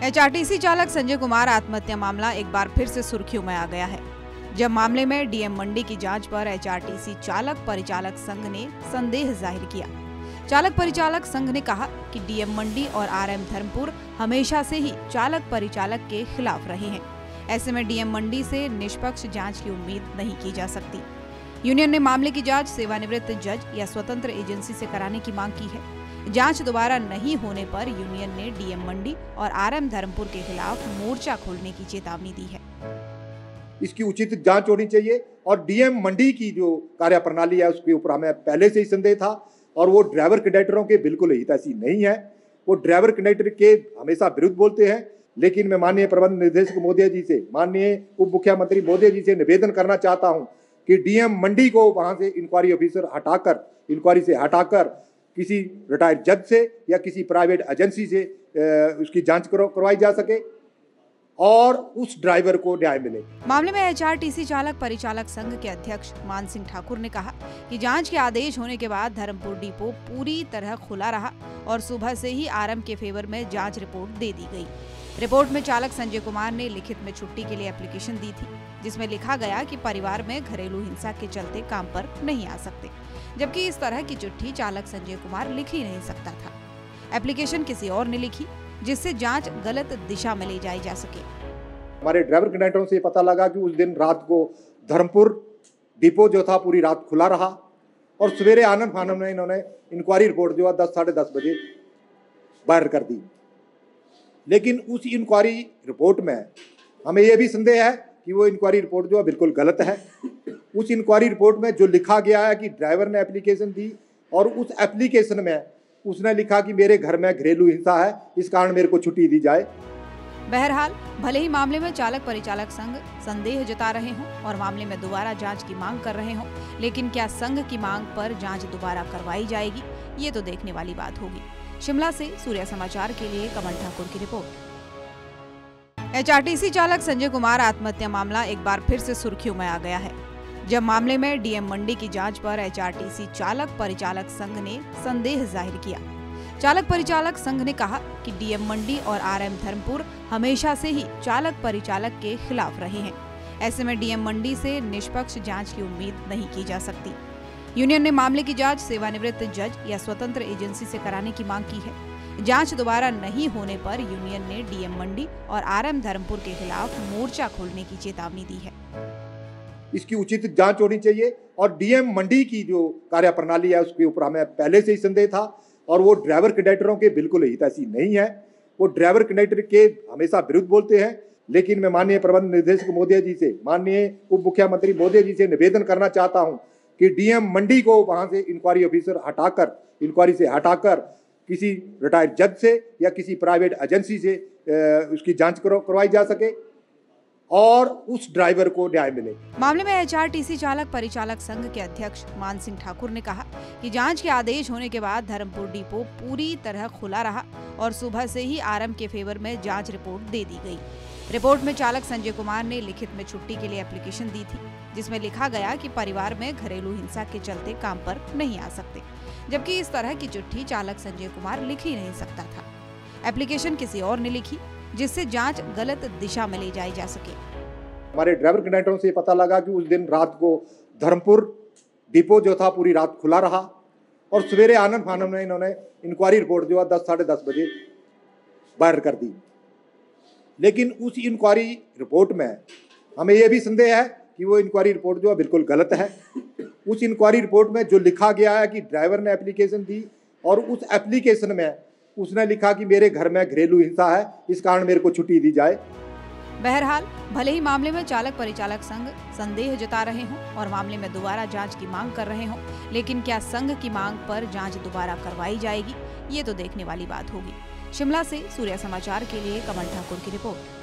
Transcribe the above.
HRTC चालक संजय कुमार आत्महत्या मामला एक बार फिर से सुर्खियों में आ गया है, जब मामले में डीएम मंडी की जांच पर एचआरटीसी चालक परिचालक संघ ने संदेह जाहिर किया। चालक परिचालक संघ ने कहा कि डीएम मंडी और आरएम धर्मपुर हमेशा से ही चालक परिचालक के खिलाफ रहे हैं। ऐसे में डीएम मंडी से निष्पक्ष जांच की उम्मीद नहीं की जा सकती। यूनियन ने मामले की जांच सेवानिवृत्त जज या स्वतंत्र एजेंसी से कराने की मांग की है। जांच दोबारा नहीं होने पर यूनियन ने डीएम मंडी और आरएम धर्मपुर के खिलाफ मोर्चा खोलने की चेतावनी दी है। इसकी उचित जांच होनी चाहिए और डीएम मंडी की जो कार्यप्रणाली है उसके ऊपर हमें पहले से ही संदेह था और वो ड्राइवर कंडक्टरों के बिल्कुल हितैषी नहीं है। वो ड्राइवर कंडक्टर के हमेशा विरुद्ध बोलते हैं, लेकिन मैं माननीय प्रबंध निदेशक महोदय जी से, माननीय उप मुख्यमंत्री महोदय जी से निवेदन करना चाहता हूं कि डीएम मंडी को वहां से इंक्वायरी ऑफिसर हटाकर, इंक्वायरी से हटाकर किसी रिटायर्ड जज से या किसी प्राइवेट एजेंसी से उसकी जांच करवाई जा सके और उस ड्राइवर को न्याय मिले। मामले में एचआरटीसी चालक परिचालक संघ के अध्यक्ष मान सिंह ठाकुर ने कहा कि जांच के आदेश होने के बाद धर्मपुर डिपो पूरी तरह खुला रहा और सुबह से ही आरएम के फेवर में जांच रिपोर्ट दे दी गई। रिपोर्ट में चालक संजय कुमार ने लिखित में छुट्टी के लिए एप्लीकेशन दी थी, जिसमें लिखा गया कि परिवार में घरेलू हिंसा के चलते काम पर नहीं आ सकते, जबकि इस तरह की चिट्ठी चालक संजय कुमार लिख ही नहीं सकता था। एप्लीकेशन किसी और ने लिखी, जिससे जांच गलत दिशा में ले जाई जा सके। हमारे ड्राइवर कंडक्टरों से पता लगा कि उस दिन रात को धर्मपुर डिपो जो था पूरी रात खुला रहा और सवेरे आनंद फानंद में इन्होंने इंक्वायरी रिपोर्ट जो है 10 साढ़े 10 बजे वायरल कर दी। लेकिन उस इंक्वायरी रिपोर्ट में हमें यह भी संदेह है कि वो इंक्वायरी रिपोर्ट जो है बिल्कुल गलत है। उस इंक्वायरी रिपोर्ट में जो लिखा गया है कि ड्राइवर ने एप्लीकेशन दी और उस एप्लीकेशन में उसने लिखा कि मेरे घर में घरेलू हिंसा है, इस कारण मेरे को छुट्टी दी जाए। बहरहाल, भले ही मामले में चालक परिचालक संघ संदेह जता रहे हों और मामले में दोबारा जांच की मांग कर रहे हों, लेकिन क्या संघ की मांग पर जांच दोबारा करवाई जाएगी, ये तो देखने वाली बात होगी। शिमला से सूर्य समाचार के लिए कमल ठाकुर की रिपोर्ट। एचआरटीसी चालक संजय कुमार आत्महत्या मामला एक बार फिर से सुर्खियों में आ गया है, जब मामले में डीएम मंडी की जांच पर एचआरटीसी चालक परिचालक संघ ने संदेह जाहिर किया। चालक परिचालक संघ ने कहा कि डीएम मंडी और आरएम धर्मपुर हमेशा से ही चालक परिचालक के खिलाफ रहे हैं। ऐसे में डीएम मंडी से निष्पक्ष जांच की उम्मीद नहीं की जा सकती। यूनियन ने मामले की जांच सेवानिवृत्त जज या स्वतंत्र एजेंसी से कराने की मांग की है। जांच दोबारा नहीं होने पर यूनियन ने डीएम मंडी और आरएम धर्मपुर के खिलाफ मोर्चा खोलने की चेतावनी दी है। इसकी उचित जांच होनी चाहिए और डीएम मंडी की जो कार्यप्रणाली है उसके ऊपर हमें पहले से ही संदेह था और वो ड्राइवर कंडक्टरों के बिल्कुल हितैषी नहीं है। वो ड्राइवर कंडक्टर के हमेशा विरुद्ध बोलते हैं, लेकिन मैं माननीय प्रबंध निदेशक महोदय जी से, माननीय उप मुख्यमंत्री महोदय जी से निवेदन करना चाहता हूं कि डीएम मंडी को वहां से इंक्वायरी ऑफिसर हटाकर, इंक्वायरी से हटाकर किसी रिटायर्ड जज से या किसी प्राइवेट एजेंसी से उसकी जांच करवाई जा सके और उस ड्राइवर को न्याय मिले। मामले में एचआरटीसी चालक परिचालक संघ के अध्यक्ष मान सिंह ठाकुर ने कहा कि जांच के आदेश होने के बाद धर्मपुर डिपो पूरी तरह खुला रहा और सुबह से ही आरएम के फेवर में जांच रिपोर्ट दे दी गई। रिपोर्ट में चालक संजय कुमार ने लिखित में छुट्टी के लिए एप्लीकेशन दी थी, जिसमें लिखा गया कि परिवार में घरेलू हिंसा के चलते काम पर नहीं आ सकते, जबकि इस तरह की चिट्ठी चालक संजय कुमार लिख ही नहीं सकता था। एप्लीकेशन किसी और ने लिखी, जिससे जांच गलत दिशा में ले जाई जा सके। हमारे ड्राइवर कंडक्टरों से पता लगा कि उस दिन रात को धर्मपुर डिपो जो था पूरी रात खुला रहा और सवेरे आनंद फानंद में इन्होंने इंक्वायरी रिपोर्ट जो है 10 साढ़े 10 बजे वायरल कर दी। लेकिन उस इंक्वायरी रिपोर्ट में हमें यह भी संदेह है कि वो इंक्वायरी रिपोर्ट जो है बिल्कुल गलत है। उस इंक्वायरी रिपोर्ट में जो लिखा गया है कि ड्राइवर ने एप्लीकेशन दी और उस एप्लीकेशन में उसने लिखा कि मेरे घर में घरेलू हिंसा है, इस कारण मेरे को छुट्टी दी जाए। बहरहाल, भले ही मामले में चालक परिचालक संघ संदेह जता रहे हों और मामले में दोबारा जांच की मांग कर रहे हों, लेकिन क्या संघ की मांग पर जांच दोबारा करवाई जाएगी, ये तो देखने वाली बात होगी। शिमला से सूर्य समाचार के लिए कमल ठाकुर की रिपोर्ट।